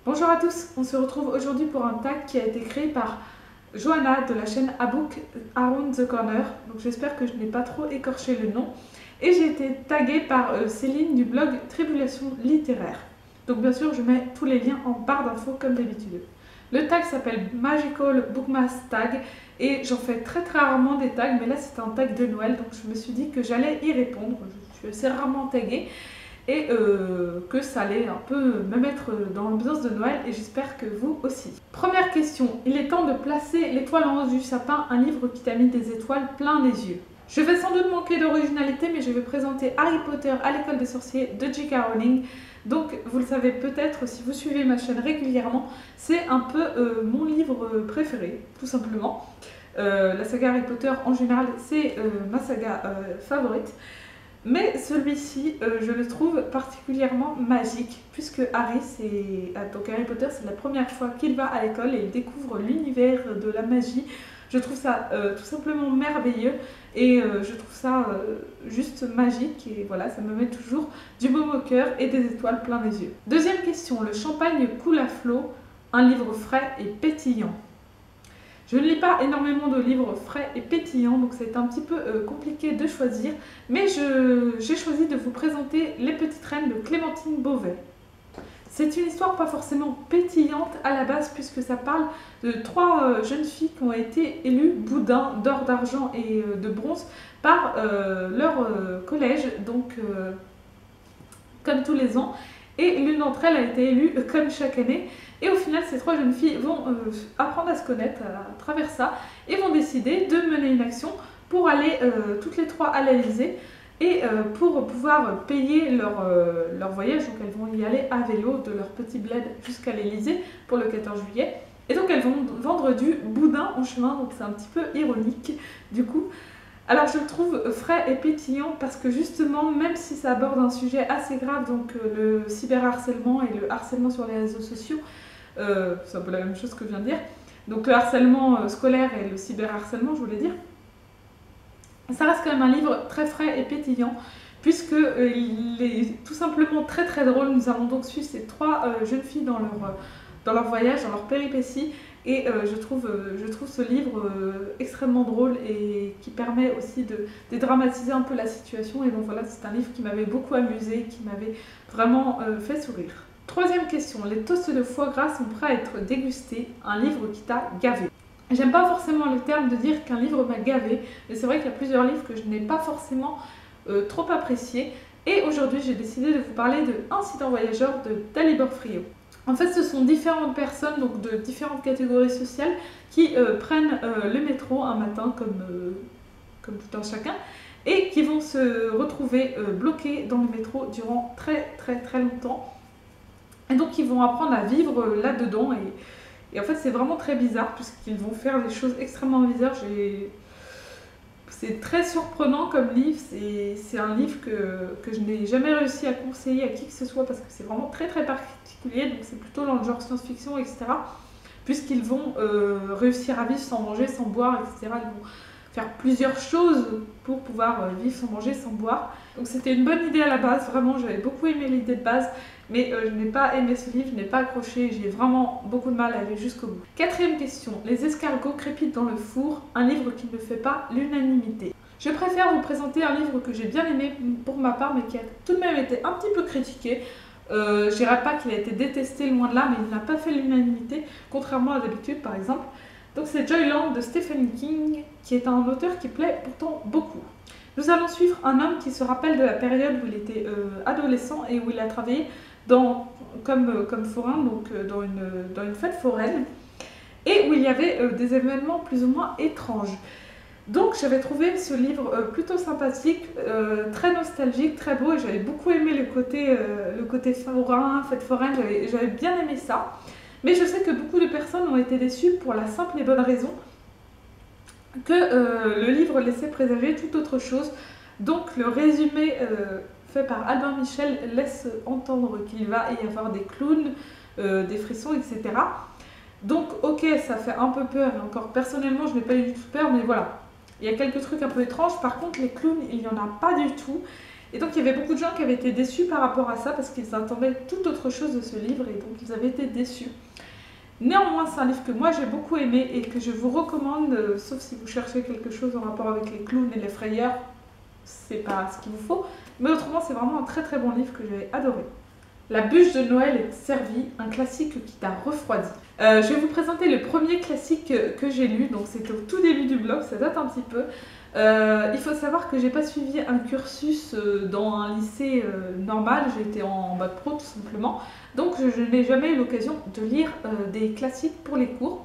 Bonjour à tous, on se retrouve aujourd'hui pour un tag qui a été créé par Johanna de la chaîne A Book Around the Corner. Donc j'espère que je n'ai pas trop écorché le nom. Et j'ai été taguée par Céline du blog Tribulation littéraire. Donc bien sûr je mets tous les liens en barre d'infos comme d'habitude. Le tag s'appelle Magical Bookmas Tag et j'en fais très rarement des tags, mais là c'est un tag de Noël, donc je me suis dit que j'allais y répondre. Je suis assez rarement taguée et que ça allait un peu me mettre dans l'ambiance de Noël, et j'espère que vous aussi. Première question, il est temps de placer l'étoile en haut du sapin, un livre qui t'a mis des étoiles plein les yeux. Je vais sans doute manquer d'originalité, mais je vais présenter Harry Potter à l'école des sorciers de J.K. Rowling. Donc vous le savez peut-être si vous suivez ma chaîne régulièrement, c'est un peu mon livre préféré, tout simplement. La saga Harry Potter en général, c'est ma saga favorite. Mais celui-ci, je le trouve particulièrement magique, puisque Harry Potter, c'est la première fois qu'il va à l'école et il découvre l'univers de la magie. Je trouve ça tout simplement merveilleux et je trouve ça juste magique, et voilà, ça me met toujours du baume au cœur et des étoiles plein les yeux. Deuxième question, le champagne coule à flot, un livre frais et pétillant. Je ne lis pas énormément de livres frais et pétillants, donc c'est un petit peu compliqué de choisir, mais j'ai choisi de vous présenter Les Petites Reines de Clémentine Beauvais. C'est une histoire pas forcément pétillante à la base, puisque ça parle de trois jeunes filles qui ont été élues boudins d'or, d'argent et de bronze par leur collège, donc comme tous les ans, et l'une d'entre elles a été élue comme chaque année. Et au final, ces trois jeunes filles vont apprendre à se connaître à travers ça et vont décider de mener une action pour aller toutes les trois à l'Elysée et pour pouvoir payer leur voyage. Donc elles vont y aller à vélo de leur petit bled jusqu'à l'Elysée pour le 14 juillet. Et donc elles vont vendre du boudin en chemin, donc c'est un petit peu ironique du coup. Alors je le trouve frais et pétillant parce que justement, même si ça aborde un sujet assez grave, donc le cyberharcèlement et le harcèlement sur les réseaux sociaux, c'est un peu la même chose que je viens de dire, donc le harcèlement scolaire et le cyberharcèlement, je voulais dire, ça reste quand même un livre très frais et pétillant, puisque il est tout simplement très drôle. Nous allons donc suivre ces trois jeunes filles dans leur voyage, dans leur péripétie. Et je trouve ce livre extrêmement drôle et qui permet aussi de dédramatiser un peu la situation. Et donc voilà, c'est un livre qui m'avait beaucoup amusé, qui m'avait vraiment fait sourire. Troisième question, les toasts de foie gras sont prêts à être dégustés, un livre qui t'a gavé. J'aime pas forcément le terme de dire qu'un livre m'a gavé, mais c'est vrai qu'il y a plusieurs livres que je n'ai pas forcément trop appréciés. Et aujourd'hui, j'ai décidé de vous parler de Incident voyageur de Dalibor Frio. En fait, ce sont différentes personnes, donc de différentes catégories sociales, qui prennent le métro un matin, comme tout un chacun, et qui vont se retrouver bloqués dans le métro durant très longtemps. Et donc, ils vont apprendre à vivre là-dedans. Et en fait, c'est vraiment très bizarre, puisqu'ils vont faire des choses extrêmement bizarres. C'est très surprenant comme livre, c'est un livre que je n'ai jamais réussi à conseiller à qui que ce soit parce que c'est vraiment très particulier, donc c'est plutôt dans le genre science-fiction, etc. Puisqu'ils vont réussir à vivre sans manger, sans boire, etc. Ils vont faire plusieurs choses pour pouvoir vivre sans manger, sans boire. Donc c'était une bonne idée à la base, vraiment j'avais beaucoup aimé l'idée de base, mais je n'ai pas aimé ce livre, je n'ai pas accroché, j'ai vraiment beaucoup de mal à aller jusqu'au bout. Quatrième question, les escargots crépitent dans le four, un livre qui ne fait pas l'unanimité. Je préfère vous présenter un livre que j'ai bien aimé pour ma part, mais qui a tout de même été un petit peu critiqué. Je dirais pas qu'il a été détesté, loin de là, mais il n'a pas fait l'unanimité, contrairement à d'habitude par exemple. Donc c'est Joyland de Stephen King, qui est un auteur qui plaît pourtant beaucoup. Nous allons suivre un homme qui se rappelle de la période où il était adolescent et où il a travaillé comme forain, donc dans une fête foraine, et où il y avait des événements plus ou moins étranges. Donc j'avais trouvé ce livre plutôt sympathique, très nostalgique, très beau, et j'avais beaucoup aimé le côté forain, fête foraine, j'avais bien aimé ça. Mais je sais que beaucoup de personnes ont été déçues pour la simple et bonne raison que le livre laissait présager tout autre chose. Donc le résumé fait par Albin Michel laisse entendre qu'il va y avoir des clowns, des frissons, etc. Donc ok, ça fait un peu peur, et encore personnellement je n'ai pas eu du tout peur, mais voilà. Il y a quelques trucs un peu étranges. Par contre les clowns, il n'y en a pas du tout. Et donc il y avait beaucoup de gens qui avaient été déçus par rapport à ça parce qu'ils attendaient tout autre chose de ce livre et donc ils avaient été déçus. Néanmoins, c'est un livre que moi j'ai beaucoup aimé et que je vous recommande, sauf si vous cherchez quelque chose en rapport avec les clowns et les frayeurs, c'est pas ce qu'il vous faut. Mais autrement, c'est vraiment un très très bon livre que j'ai adoré. La bûche de Noël est servie, un classique qui t'a refroidi. Je vais vous présenter le premier classique que j'ai lu, donc c'était au tout début du blog, ça date un petit peu. Il faut savoir que j'ai pas suivi un cursus dans un lycée normal, j'ai été en bac pro tout simplement, donc je n'ai jamais eu l'occasion de lire des classiques pour les cours.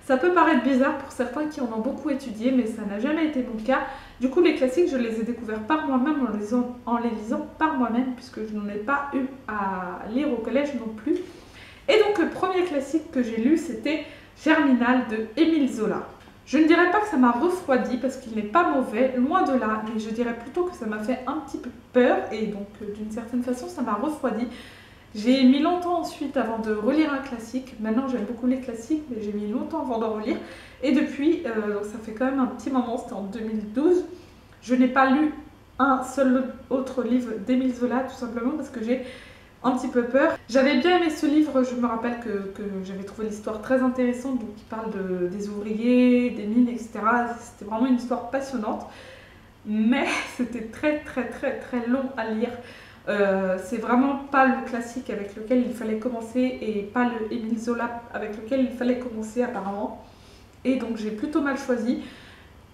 Ça peut paraître bizarre pour certains qui en ont beaucoup étudié, mais ça n'a jamais été mon cas. Du coup, les classiques, je les ai découverts par moi-même en les lisant par moi-même, puisque je n'en ai pas eu à lire au collège non plus. Et donc, le premier classique que j'ai lu, c'était Germinal de Émile Zola. Je ne dirais pas que ça m'a refroidi, parce qu'il n'est pas mauvais, loin de là, mais je dirais plutôt que ça m'a fait un petit peu peur, et donc, d'une certaine façon, ça m'a refroidi. J'ai mis longtemps ensuite avant de relire un classique. Maintenant, j'aime beaucoup les classiques, mais j'ai mis longtemps avant d'en relire. Et depuis, donc ça fait quand même un petit moment, c'était en 2012, je n'ai pas lu un seul autre livre d'Émile Zola, tout simplement parce que j'ai un petit peu peur. J'avais bien aimé ce livre, je me rappelle que j'avais trouvé l'histoire très intéressante, donc il parle des ouvriers, des mines, etc. C'était vraiment une histoire passionnante, mais c'était très long à lire. C'est vraiment pas le classique avec lequel il fallait commencer et pas le Émile Zola avec lequel il fallait commencer apparemment. Et donc j'ai plutôt mal choisi.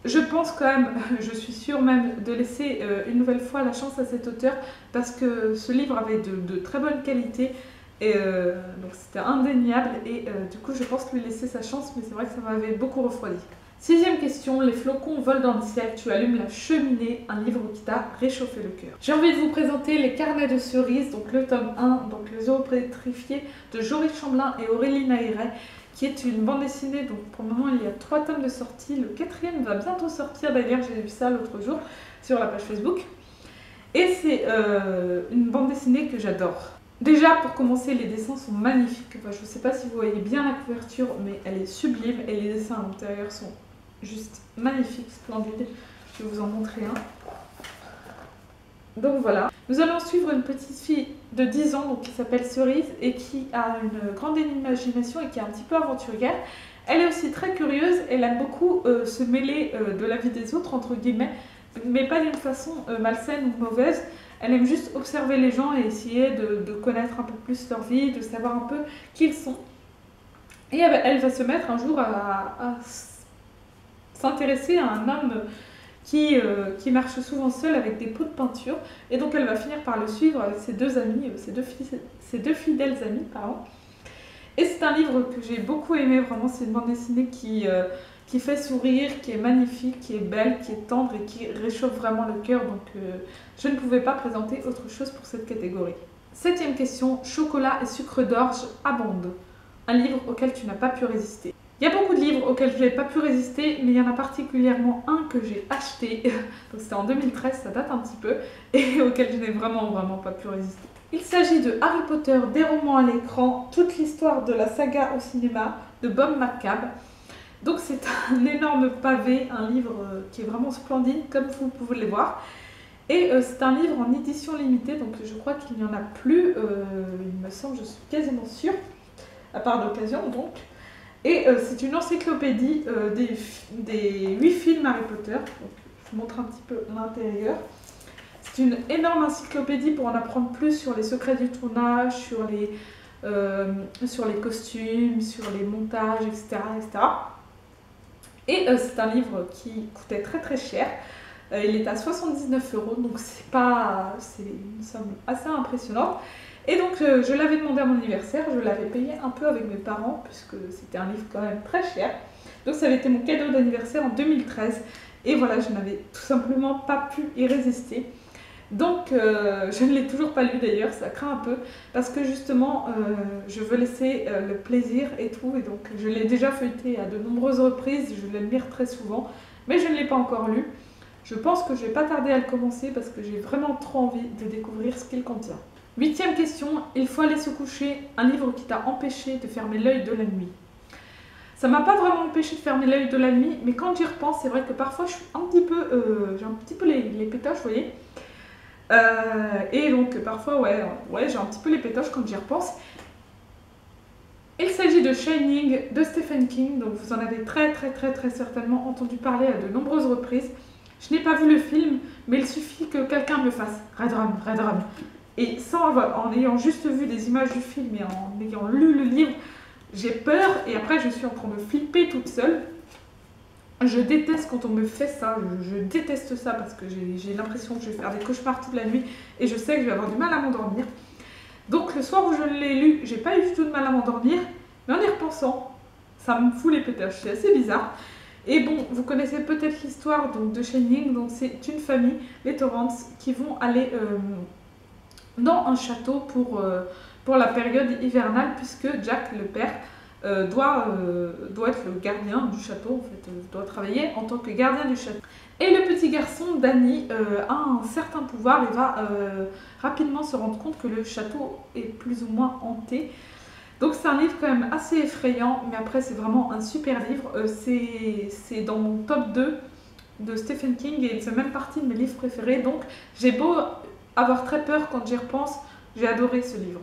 Je pense quand même, je suis sûre même, de laisser une nouvelle fois la chance à cet auteur parce que ce livre avait de très bonne qualité. Et donc c'était indéniable et du coup je pense lui laisser sa chance, mais c'est vrai que ça m'avait beaucoup refroidi. Sixième question, les flocons volent dans le ciel, tu allumes la cheminée, un livre qui t'a réchauffé le cœur. J'ai envie de vous présenter Les Carnets de cerises, donc le tome 1, donc le zoo pétrifié de Joris Chamblin et Aurélie Naïret, qui est une bande dessinée, donc pour le moment il y a 3 tomes de sortie, le 4e va bientôt sortir d'ailleurs, j'ai vu ça l'autre jour sur la page Facebook. Et c'est une bande dessinée que j'adore. Déjà, pour commencer, les dessins sont magnifiques. Enfin, je ne sais pas si vous voyez bien la couverture, mais elle est sublime et les dessins à l'intérieur sont juste magnifiques, splendides. Je vais vous en montrer un. Donc voilà. Nous allons suivre une petite fille de 10 ans donc, qui s'appelle Cerise et qui a une grande imagination et qui est un petit peu aventurière. Elle est aussi très curieuse, elle aime beaucoup se mêler de la vie des autres, entre guillemets, mais pas d'une façon malsaine ou mauvaise. Elle aime juste observer les gens et essayer de connaître un peu plus leur vie, de savoir un peu qui ils sont. Et elle va se mettre un jour à s'intéresser à un homme qui marche souvent seul avec des pots de peinture. Et donc elle va finir par le suivre avec ses deux amis, ses deux fidèles amis, pardon. Et c'est un livre que j'ai beaucoup aimé, vraiment c'est une bande dessinée qui fait sourire, qui est magnifique, qui est belle, qui est tendre et qui réchauffe vraiment le cœur. Donc je ne pouvais pas présenter autre chose pour cette catégorie. Septième question, chocolat et sucre d'orge abondent. Un livre auquel tu n'as pas pu résister. Il y a beaucoup de livres auxquels je n'ai pas pu résister, mais il y en a particulièrement un que j'ai acheté, donc c'était en 2013, ça date un petit peu, et auquel je n'ai vraiment pas pu résister. Il s'agit de Harry Potter, des romans à l'écran, toute l'histoire de la saga au cinéma, de Bob McCabe. Donc c'est un énorme pavé, un livre qui est vraiment splendide, comme vous pouvez le voir. Et c'est un livre en édition limitée, donc je crois qu'il n'y en a plus, il me semble, je suis quasiment sûre, à part d'occasion donc. Et c'est une encyclopédie des 8 films Harry Potter, donc je vous montre un petit peu l'intérieur. C'est une énorme encyclopédie pour en apprendre plus sur les secrets du tournage, sur les costumes, sur les montages, etc. Et c'est un livre qui coûtait très cher. Il est à 79 €, donc c'est une somme assez impressionnante. Et donc je l'avais demandé à mon anniversaire, je l'avais payé un peu avec mes parents, puisque c'était un livre quand même très cher. Donc ça avait été mon cadeau d'anniversaire en 2013. Et voilà, je n'avais tout simplement pas pu y résister. Donc je ne l'ai toujours pas lu d'ailleurs, ça craint un peu, parce que justement je veux laisser le plaisir et tout, et donc je l'ai déjà feuilleté à de nombreuses reprises, je vais le lire très souvent, mais je ne l'ai pas encore lu. Je pense que je ne vais pas tarder à le commencer parce que j'ai vraiment trop envie de découvrir ce qu'il contient. Huitième question, il faut aller se coucher, un livre qui t'a empêché de fermer l'œil de la nuit. Ça m'a pas vraiment empêché de fermer l'œil de la nuit, mais quand j'y repense, c'est vrai que parfois je suis un petit peu, j'ai un petit peu les pétoches, vous voyez. Et donc parfois, ouais, j'ai un petit peu les pétoches quand j'y repense. Il s'agit de Shining de Stephen King, donc vous en avez très certainement entendu parler à de nombreuses reprises. Je n'ai pas vu le film, mais il suffit que quelqu'un me fasse Red Rum, Red Rum. Et en ayant juste vu des images du film et en ayant lu le livre, j'ai peur et après je suis en train de flipper toute seule. Je déteste quand on me fait ça, je déteste ça parce que j'ai l'impression que je vais faire des cauchemars toute la nuit et je sais que je vais avoir du mal à m'endormir. Donc le soir où je l'ai lu, j'ai pas eu du tout de mal à m'endormir, mais en y repensant, ça me fout les pétaches, c'est assez bizarre. Et bon, vous connaissez peut-être l'histoire de Shining, donc c'est une famille, les Torrance, qui vont aller dans un château pour la période hivernale, puisque Jack, le père, doit être le gardien du château, en fait, doit travailler en tant que gardien du château. Et le petit garçon, Danny, a un certain pouvoir et va rapidement se rendre compte que le château est plus ou moins hanté. Donc c'est un livre quand même assez effrayant, mais après c'est vraiment un super livre. C'est dans mon top 2 de Stephen King et il fait même partie de mes livres préférés. Donc j'ai beau avoir très peur quand j'y repense, j'ai adoré ce livre.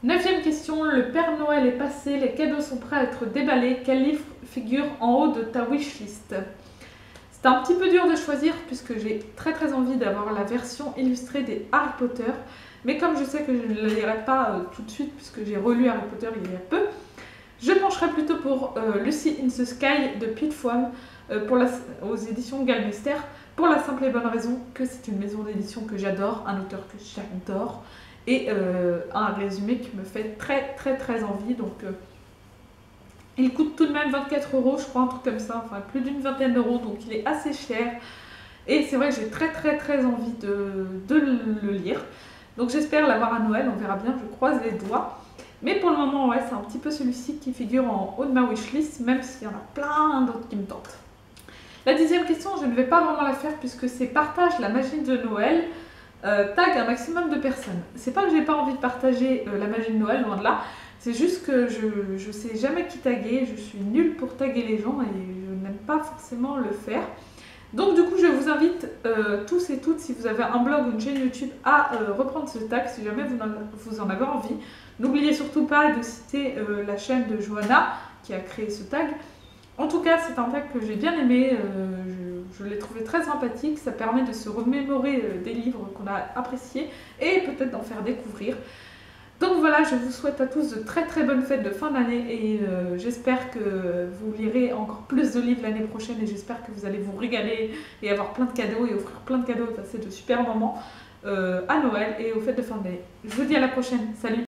9e question, le Père Noël est passé, les cadeaux sont prêts à être déballés. Quel livre figure en haut de ta wishlist? C'est un petit peu dur de choisir puisque j'ai très envie d'avoir la version illustrée des Harry Potter. Mais comme je sais que je ne la lirai pas tout de suite puisque j'ai relu Harry Potter il y a peu, je pencherai plutôt pour Lucy in the Sky de Pete Fromm aux éditions Galmester pour la simple et bonne raison que c'est une maison d'édition que j'adore, un auteur que j'adore et un résumé qui me fait très envie. Donc il coûte tout de même 24 €, je crois, un truc comme ça, enfin plus d'une vingtaine d'euros, donc il est assez cher. Et c'est vrai que j'ai très envie de le lire. Donc j'espère l'avoir à Noël, on verra bien, je croise les doigts. Mais pour le moment, ouais, c'est un petit peu celui-ci qui figure en haut de ma wishlist, même s'il y en a plein d'autres qui me tentent. La 10e question, je ne vais pas vraiment la faire puisque c'est partage la magie de Noël, tag un maximum de personnes. C'est pas que j'ai pas envie de partager la magie de Noël, loin de là, c'est juste que je sais jamais qui taguer, je suis nulle pour taguer les gens et je n'aime pas forcément le faire. Donc du coup je vous invite tous et toutes, si vous avez un blog ou une chaîne YouTube, à reprendre ce tag si jamais vous en avez envie. N'oubliez surtout pas de citer la chaîne de Johanna qui a créé ce tag. En tout cas c'est un tag que j'ai bien aimé, je l'ai trouvé très sympathique, ça permet de se remémorer des livres qu'on a appréciés et peut-être d'en faire découvrir. Donc voilà, je vous souhaite à tous de très bonnes fêtes de fin d'année et j'espère que vous lirez encore plus de livres l'année prochaine et j'espère que vous allez vous régaler et avoir plein de cadeaux et offrir plein de cadeaux et passer de super moments à Noël et aux fêtes de fin d'année. Je vous dis à la prochaine, salut!